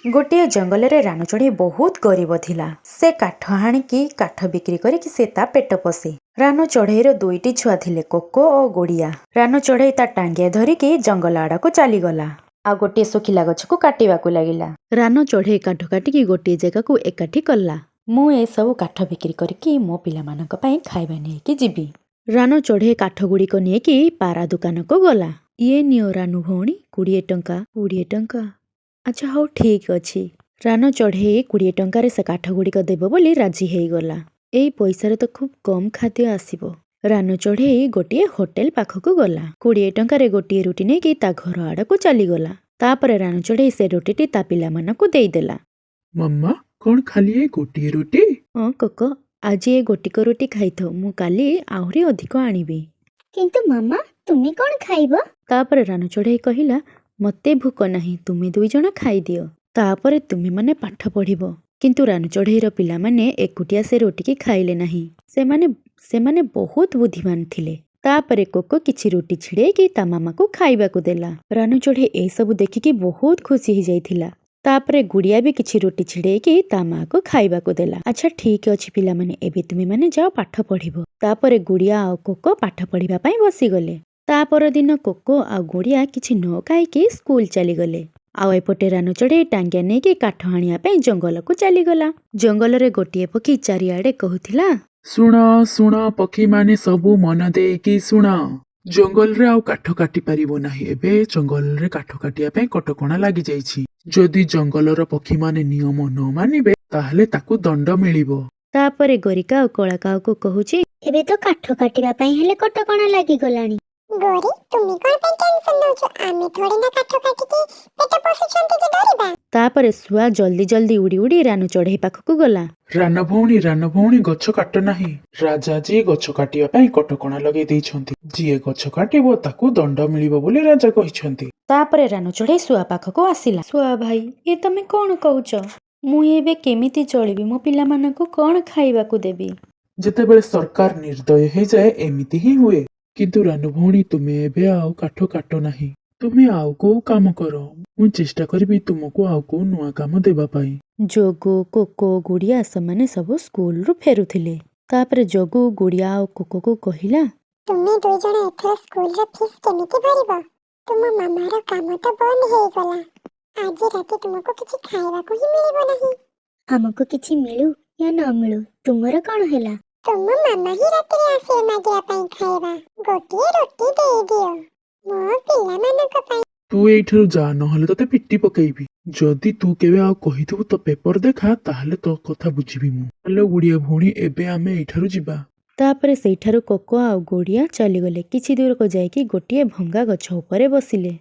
गोटे जंगल रे रानू चढ़ई बहुत गरीब थिला। से काठ हाणिकी काठ बिक्री करिकी से ता पेट पोषे। रानू चढ़ईर दुईटी छुआ थिले, कोको और गोड़िया। रानू चढ़ई ता टांगिया धरिकी जंगल आड़ा को चलीगला। आ गोटे सुखिला गछ को काटिबाकू लागिला। रानू चढ़ई काठ काटिकी गोटे जगह को एकाठी कला। मु ए सब काठ बिक्री करिकी मो पिलामानक पई खाइबा नेकी जिबी। रानू चढ़ई काठ गुड़िक नेकी पारा दुकान को गला। ये नियो रानू भौणी 20 टंका। 20 टंका अच्छा हौ ठीक अछि। रानू चढ़ई 20 टंकार से काठ गुड़िक देव बोली राजी हेगला। एई पैसारे तो खूब कम खाद्य आसीबो। रानू चढ़ई गोटे होटेल पाखकू गला। 20 टंकार गोटे रुटी नेकी ता घर आड़कू चलीगला। तापरे रानू चढ़ई से रुटीटी ता पिलामानकू देईदेला। मम्मा कौन खाली ए गोटे रोटी? हाँ कोको, आज ए गोटिक रोटी खाइथो, मु काली आहुरी अधिक आनिबी। किंतु मामा तुमे कौन खाइबो? तापरे रानू चढ़ई कहिला, मते भूक नाही, तुमे दुई जण खाइदियो, तापरे तुमे माने पाठ पढ़िबो। किंतु रानू चढ़ईर पिला माने एकुटिया से रोटी खाइले नाही। सेमाने बहुत बुद्धिमान थिले। तापरे कोको किछि रोटी छिड़ेकी ता मामा को खाइबाकू देला। रानू चढ़ई ए सब देखिकी बहुत खुशी हो जाइथिला। तापरे गुड़िया भी किछि रोटी छिड़ेकी ता माँ को खाइबाकू देला। अच्छा ठीक अछि पिला माने, एबे तुमे माने जाओ पाठ पढ़िबो। तापरे गुड़िया आ कोको पाठ पढ़िबा पई बसी गले। तापर दिन कोको आ गुड़िया किछि न खाइकी स्कूल चली गले। आउ एपटे रानू चढ़ई टांगिया नेकी काठ हाणिया पई जंगल को चलीगला। जंगल रे गोटिए पक्षी चारिआडे कहूथिला, सुण सुण पक्षी माने सबू मन देकी सुण। जंगल रे आउ काठ काटी पारिबो नाही। एबे जंगल रे काठ काटिया पई कटकणा लागि जाईछि। जदि जंगलर पक्षी माने नियम न मानिबे ताहले ताकू दंड मिलिबो। तापरे गोरिका आ कलाकाऊ को कहूची, एबे तो काठ काटिबा पई हेले कटकणा लागि गलानी। गोरी तुमी कोन पे टेंशन नउछो? आमे थोड़ी ना काठ काटिकी पेट पोषुछंती जे डरिबा। तापरे सुआ जल्दी जल्दी उड़ी उड़ी रानू चढ़ई पाखकू गला। रान भौणी गछ काट नाही। राजा जी गछ काटिया पई कटकणा लगे देइछंती। जिए गछ काटिबो ताकू दंड मिलिबो बोली राजा कहिछंती। तापरे रानू चढ़ई सुआ पाखकू आसिला। सुआ भाई, ए तमे कोन कहूच? मु एबे केमिति चलिबी? मो पिलामानकू कोन खाइबाकू देबी? जेतेबेले सरकार निर्दय हो जाए एमिति ही हुए। किंतु रानू भौणी तुमे एबे आउ काठ काट नाही। तुमे आउ को काम करो। मु चेष्टा करबी तुमको आउ को नुआ काम देबा पाई। जोगु कोको गुड़िया समाने सब स्कूल रु फेरुथिले। तापरे जोगु गुड़िया आ कोको को कहिला, तुमे दुई जण एथर स्कूल रे फीस केमिति भरिबो? तुम मामार काम तो बंद हे गला। आज राती तुमको किछि खाइबाकू ही मिलिबो नाही। हमको किछि मिलु या न मिलु तुमर कोन हैला? तुम मामा ही राती रे आसे मागिया पई खाइबा। गोटिए रोटी दे दियो मो पिला मानक पई। तू एइठरु जा, नहले तते पिट्टी पकेइबी। जदि तू केबे आउ कहिथबु तो पेपर देखा, ताहले तो कथा बुझिबी मु। हेलो गुड़िया भौणी, एबे आमे एइठरु जिबा। तापरे सेठारु कोको आ गुड़िया चली गले। किछि दूर को जाइकी गोटिए भंगा गछ उपरे बसिले।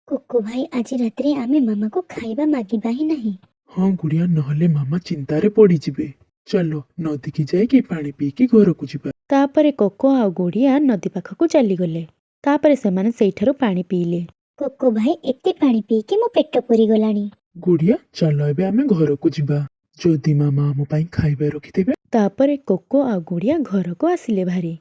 कोको भाई आज रात्री आमे मामा को खाइबा मागिबा ही नहीं। हाँ गुड़िया, नहले मामा चिंतारे पड़ी जिबे। चलो नदी की जाइकी पानी पीकी घर को जिबा। तापरे कोको आ गुड़िया नदी पाखकू चली गले। तापरे सेमाने सेठारु पानी पीले। कोको भाई एते पानी पीके मो पेट पुरी गलानी। गुड़िया चलो एबे आमे घर को जिबा। जदि मामा आम पई खाइबा रखिथिबे। तापरे कोको आ गुड़िया घर को आसिले भारी।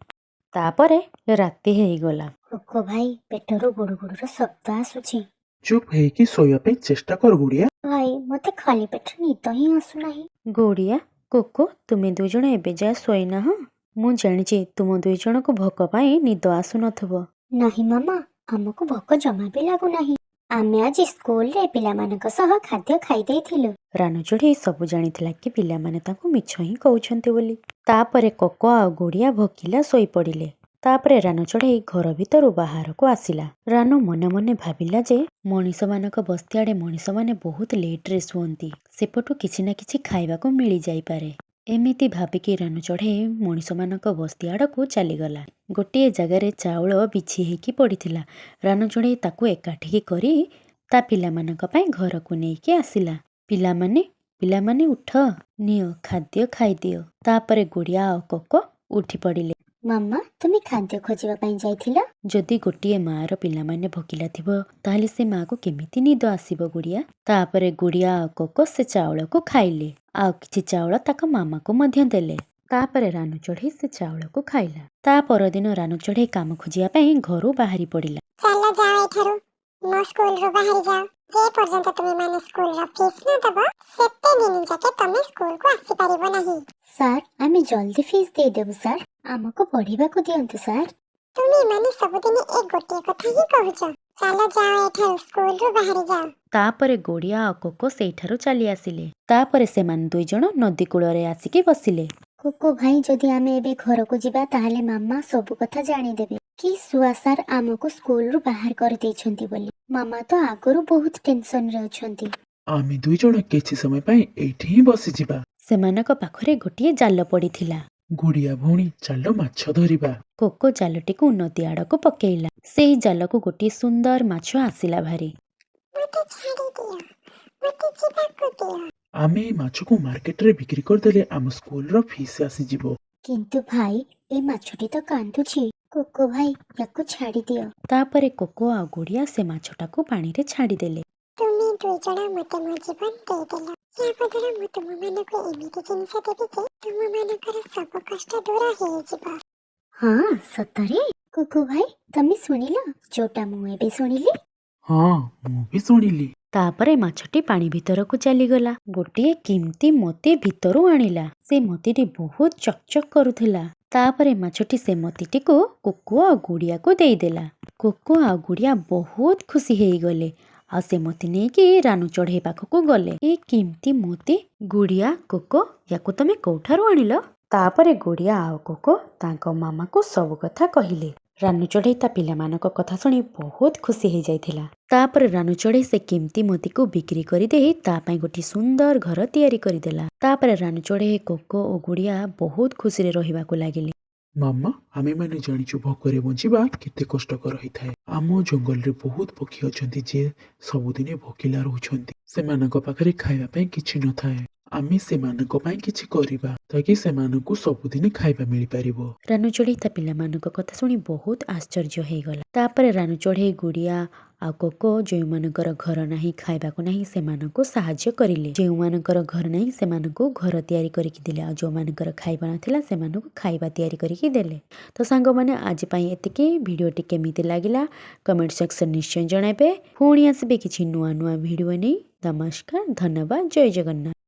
तापरे राती हेइगला। कोको भाई पेटरो गुडु गुडुर शब्द आसुछि। चुप हेइकी सोया पई चेष्टा कर गुड़िया। भाई मते खाली पेट निद ही आसु नाही। गुड़िया कोको, तुमे दुई जण एबे जा सोइना? हाँ मु जानिछि तुम दुई जण को भोक पाई निद आसु नथबो। नाही मामा, हमको भोक जमा भी लागु नाही। आमे आज स्कूल रे पिला मानक सह खाद्य खाइ देइथिलु। रानू चढ़ई सब जानिथिला कि पिला माने ताकू मिछ ही कहउछन्ते बोली। तापरे कोको आ गुड़िया भोकिला सोई पड़िले। तापरे रानू चढ़ई घर भितरु बाहर को आसिला। रानू मने मने भाबिला जे मनीष मानक बस्ती आड़े मनीष माने बहुत लेट रे सुअंती। सेपटु किछि ना किछि खाइबाकू मिली जाई पारे। एमिति भाबिकी रानू चढ़ई मनीष मानक बस्ती आड़कू चलीगला। गोटे जगार चाउल बिछि हेकी पड़िथिला। रानू चढ़ई ताकू एकाठी करी ता पिलामानक पई घर को नेकी आसिला। पिलामाने उठ, नियो खाद्य खाई दियो। तापरे गुड़िया आ कोको उठी पड़िले। मामा तुमे खाद्य खोजिबा पई जाइथिला? जदि गोटिए मार पिलामाने भोकिला थिबो ताहले से माँ को केमिति निद आसीबो गुड़िया? तापरे गुड़िया आ कोको से चाउल को खाइले। आउ किछि चाउल ताक मामा को मध्य देले। तापरे रानू चढ़ई से चाउल को खाइला। ता परदिन रानू चढ़ई काम खोजिया पई घरु बाहरी पड़िला। चलो जाओ एठारु मो स्कूल रो बाहर जाओ। जे पर्यंत तुम्ही माने स्कूल रा फीस न दब सेते दिन जाके तमे स्कूल को आसी परिबो नाही। ସାର୍ ଆମେ ଜଲ୍ଦି ଫିସ୍ ଦେଇଦେବୁ ସାର୍। ଆମକୁ ପଢିବାକୁ ଦିଅନ୍ତୁ ସାର୍। ତୁମେ ମାନେ ସବୁଦିନ ଏ ଗୋଟିଏ କଥା ହିଁ କହୁଛ। ଚାଲ ଯାଅ ଏଠାରୁ ସ୍କୁଲରୁ ବାହାରି ଯାଅ। ତାପରେ ଗୋଡ଼ିଆ ଆଉ କୋକୋ ସେଇଠାରୁ ଚାଲି ଆସିଲେ। ତାପରେ ସେମାନେ ଦୁଇ ଜଣ ନଦୀ କୂଳରେ ଆସିକି ବସିଲେ। କୋକୋ ଭାଇ, ଯଦି ଆମେ ଏବେ ଘରକୁ ଯିବା ତାହେଲେ ମାମା ସବୁ କଥା ଜାଣିଦେବେ କି ସୁଆ ସାର୍ ଆମକୁ ସ୍କୁଲରୁ ବାହାର କରିଦେଇଛନ୍ତି ବୋଲି। ମାମା ତ ଆଗରୁ ବହୁତ ଟେନସନରେ ଅଛନ୍ତି। ଆମେ ଦୁଇ ଜଣ କିଛି ସମୟ ପାଇଁ ଏଇଠି ହିଁ ବସିଯିବା। ସେମାନଙ୍କ ପାଖରେ ଗୋଟିଏ ଜାଲ ପଡ଼ିଥିଲା। ଗୁଡିଆ ଭଉଣୀ, ଚାଲ ମାଛ ଧରିବା। କୋକୋ ଜାଲଟିକୁ ନଦୀ ଆଡ଼କୁ ପକେଇଲା। ସେହି ଜାଲକୁ ଗୋଟିଏ ସୁନ୍ଦର ମାଛ ଆସିଲା ଭାରି। ମୋତେ ଛାଡ଼ି ଦିଅ, ମୋତେ ଯିବାକୁ ଦିଅ। ଆମେ ଏ ମାଛକୁ ମାର୍କେଟରେ ବିକ୍ରି କରିଦେଲେ ଆମ ସ୍କୁଲର ଫିସ୍ ଆସିଯିବ। କିନ୍ତୁ ଭାଇ, ଏ ମାଛଟି ତ କାନ୍ଦୁଛି। କୋକୋ ଭାଇ, ୟାକୁ ଛାଡ଼ି ଦିଅ। ତାପରେ କୋକୋ ଆଉ ଗୋଡ଼ିଆ ସେ ମାଛଟାକୁ ପାଣିରେ ଛାଡ଼ିଦେଲେ। ତୁମେ ଦୁଇ ଜଣ ମୋତେ ମୋ ଜୀବନ ଦେଇଦେଲ। ୟା ବଦଳ ମୁଁ ତୁମମାନଙ୍କୁ ଏମିତି ଜିନିଷ ଦେବି ଯେ ତୁମମାନଙ୍କର ସବୁ କଷ୍ଟ ଦୂର ହେଇଯିବ। ହଁ ସତରେ? କୋକୋ ଭାଇ, ତମେ ଶୁଣିଲ ଯୋଉଟା ମୁଁ ଏବେ ଶୁଣିଲି? ହଁ, ମୁଁ ବି ଶୁଣିଲି। ତାପରେ ମାଛଟି ପାଣି ଭିତରକୁ ଚାଲିଗଲା। ଗୋଟିଏ କିମ୍ତି ମୋତି ଭିତରୁ ଆଣିଲା। ସେ ମୋତିଟି ବହୁତ ଚକଚକ୍ କରୁଥିଲା। ତାପରେ ମାଛଟି ସେ ମୋତିଟିକୁ କୋକୋ ଆଉ ଗୁଡିଆକୁ ଦେଇଦେଲା। କୋକୋ ଆଉ ଗୁଡିଆ ବହୁତ ଖୁସି ହେଇଗଲେ। ଆଉ ସେ ମୋତି ନେଇକି ରାନୁ ଚଢ଼େଇ ପାଖକୁ ଗଲେ। ଏ କିମ୍ତି ମୋତି? ଗୁଡିଆ, କୋକୋ, ୟାକୁ ତମେ କୋଉଠାରୁ ଆଣିଲ? ତାପରେ ଗୁଡିଆ ଆଉ କୋକୋ ତାଙ୍କ ମାମାକୁ ସବୁ କଥା କହିଲେ। ରାନୁ ଚଢ଼େଇ ତା ପିଲାମାନଙ୍କ କଥା ଶୁଣି ବହୁତ ଖୁସି ହେଇଯାଇଥିଲା। ତାପରେ ରାନୁ ଚଢ଼େଇ ସେ କିମ୍ତି ମୋତିକୁ ବିକ୍ରି କରିଦେଇ ତା ପାଇଁ ଗୋଟିଏ ସୁନ୍ଦର ଘର ତିଆରି କରିଦେଲା। ତାପରେ ରାନୁ ଚଢ଼େଇ, କୋକୋ ଓ ଗୁଡିଆ ବହୁତ ଖୁସିରେ ରହିବାକୁ ଲାଗିଲେ। ମାମା, ଆମେମାନେ ଜାଣିଛୁ ଭୋକରେ ବଞ୍ଚିବା କେତେ କଷ୍ଟକର ହେଇଥାଏ। ଆମ ଜଙ୍ଗଲରେ ବହୁତ ପକ୍ଷୀ ଅଛନ୍ତି ଯେ ସବୁଦିନେ ଭୋକିଲା ରହୁଛନ୍ତି। ସେମାନଙ୍କ ପାଖରେ ଖାଇବା ପାଇଁ କିଛି ନଥାଏ। ଆମେ ସେମାନଙ୍କ ପାଇଁ କିଛି କରିବା ତାକି ସେମାନଙ୍କୁ ସବୁଦିନେ ଖାଇବା ମିଳିପାରିବ। ରାନୁ ଚଢ଼େଇ ତା ପିଲାମାନଙ୍କ କଥା ଶୁଣି ବହୁତ ଆଶ୍ଚର୍ଯ୍ୟ ହେଇଗଲା। ତାପରେ ରାନୁ ଚଢ଼େଇ, ଗୁଡିଆ ଆଉ କୋକୋ ଯେଉଁମାନଙ୍କର ଘର ନାହିଁ, ଖାଇବାକୁ ନାହିଁ, ସେମାନଙ୍କୁ ସାହାଯ୍ୟ କରିଲେ। ଯେଉଁମାନଙ୍କର ଘର ନାହିଁ ସେମାନଙ୍କୁ ଘର ତିଆରି କରିକି ଦେଲେ। ଆଉ ଯେଉଁମାନଙ୍କର ଖାଇବା ନଥିଲା ସେମାନଙ୍କୁ ଖାଇବା ତିଆରି କରିକି ଦେଲେ। ତ ସାଙ୍ଗମାନେ, ଆଜି ପାଇଁ ଏତିକି। ଭିଡ଼ିଓଟି କେମିତି ଲାଗିଲା କମେଣ୍ଟ ସେକ୍ସନ ନିଶ୍ଚୟ ଜଣାଇବେ। ପୁଣି ଆସିବେ କିଛି ନୂଆ ନୂଆ ଭିଡ଼ିଓ ନେଇ। ନମସ୍କାର, ଧନ୍ୟବାଦ, ଜୟ ଜଗନ୍ନାଥ।